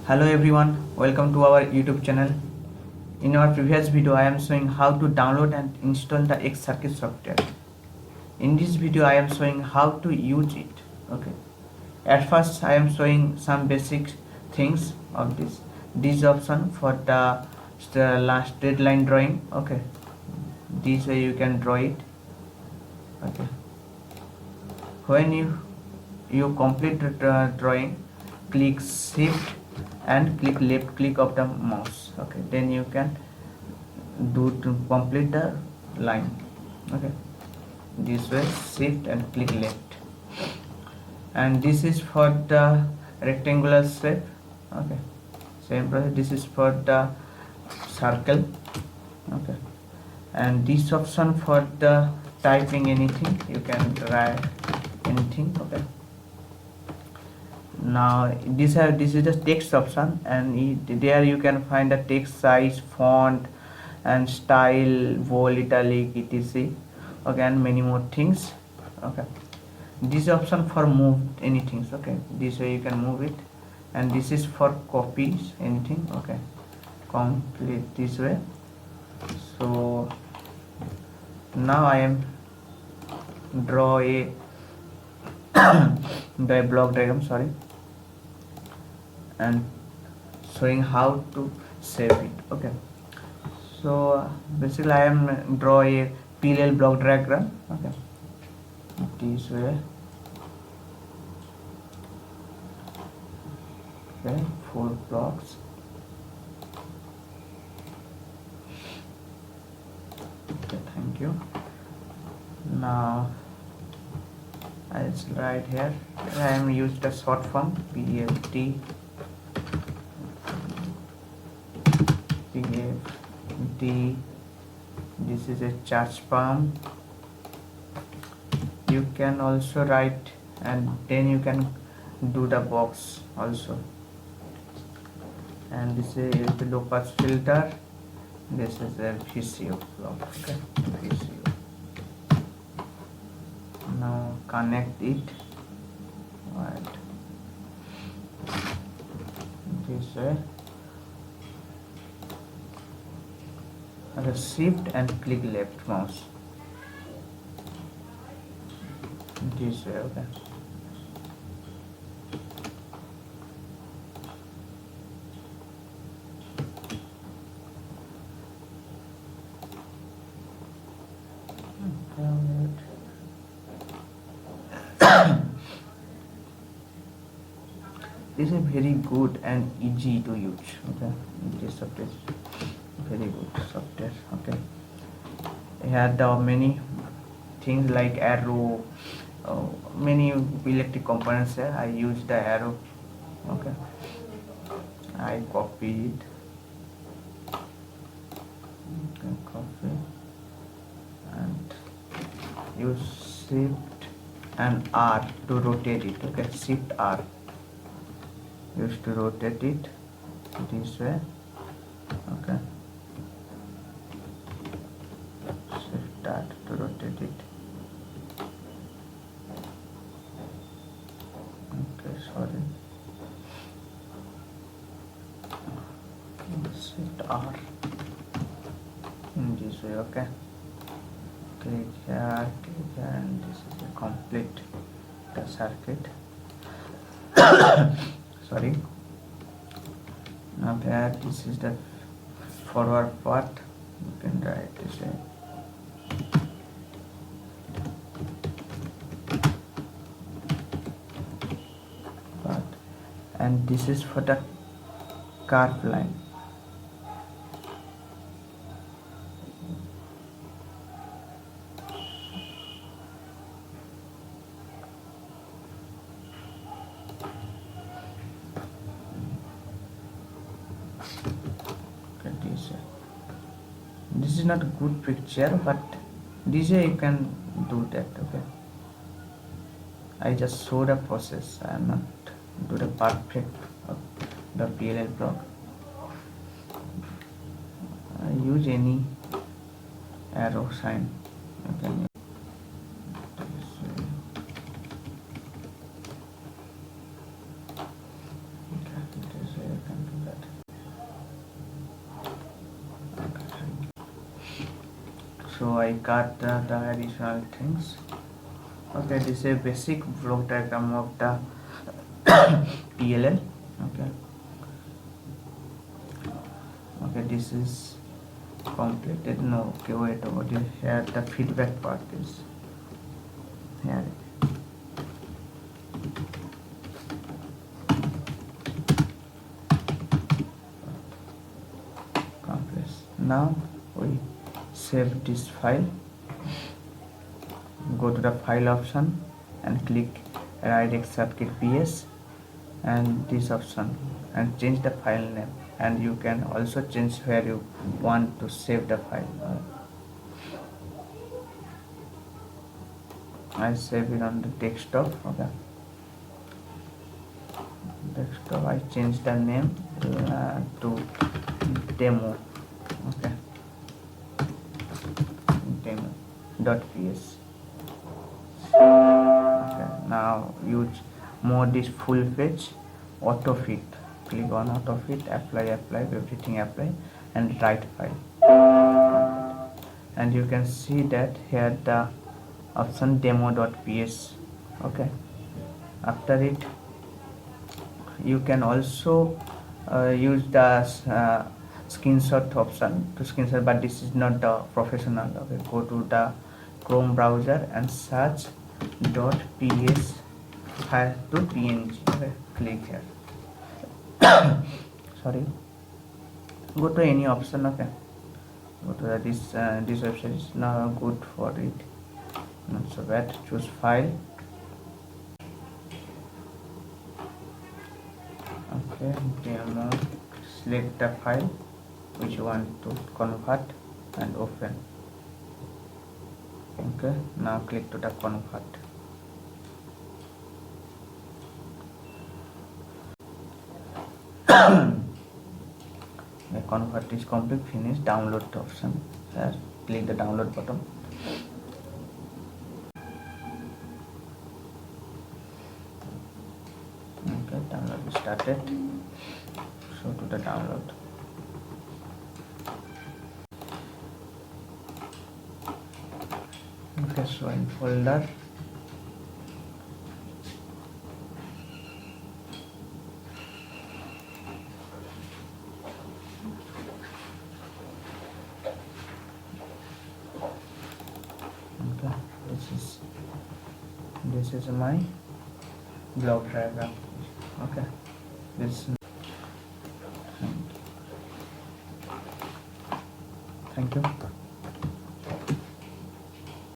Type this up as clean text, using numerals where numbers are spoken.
Hello everyone, welcome to our YouTube channel. In our previous video I am showing how to download and install the XCircuit software. In this video I am showing how to use it. Okay. At first I am showing some basic things of this option for the last deadline drawing. Okay. This way you can draw it. Okay. When you complete the drawing, click shift and click left click of the mouse. Okay, then you can do to complete the line. Okay, this way shift and click left, and this is for the rectangular shape. Okay, same process. This is for the circle. Okay, and this option for the typing anything, you can write anything. Okay, now this is the text option, and there you can find the text size, font and style, bold, italic, etc. Okay, and many more things. Okay, this option for move anything. Okay, this way you can move it, and this is for copies anything. Okay, complete this way. So now I am draw a the block diagram, sorry, and showing how to save it. Okay, so basically I am draw a PLL block diagram. Okay, this way. Okay, 4 blocks. Okay, thank you. Now I'll write here. I am used the short form PFT. This is a charge pump. You can also write, and then you can do the box also. And this is the low pass filter. This is a VCO block. Okay, VCO. Now connect it. Right. This way. Shift and click left mouse. This way. Okay. This is very good and easy to use. Okay, this software is very good software. Okay, here the many things like arrow, many electric components here. I use the arrow. Okay, I copy it. Okay, copy and use shift and R to rotate it. Okay, shift R used to rotate it this way. Okay, shift that to rotate it. Okay, sorry, shift R in this way. Okay, click here, and this is a complete the circuit. Sorry. Now there, this is the forward part. You can write this way. Part. And this is for the curve line. This is not a good picture, but this way you can do that. Okay, I just show the process. I am not do the perfect of the PLL block. I use any arrow sign. Okay. This way you can so I cut the additional things. Okay, this is a basic block diagram of the PLL. Okay, this is completed. No, okay, wait, what is here? The feedback part is here. Compress. Now we save this file. Go to the file option and click write XCircuit PS and this option and change the file name, and you can also change where you want to save the file. I save it on the desktop. Okay, desktop. I change the name to demo. Okay, demo.ps. Okay, now use mode is full page auto fit. Click on auto fit, apply, everything apply, and write file. And you can see that here the option demo.ps. okay, after it you can also use the screenshot option to screenshot, but this is not the professional. Okay, go to the Chrome browser and search .ps file to png. Okay, click here. Sorry, go to any option. Okay, go to this website is now good for it, not so bad. Choose file. Okay, demo. Select the file which you want to convert and open. Okay, now click to the convert. The convert is complete. Finish. Download the option. Here, click the download button. Okay, download is started. So to the download. Okay, so in folder. Okay, this is my block diagram. Okay, this. Thank you.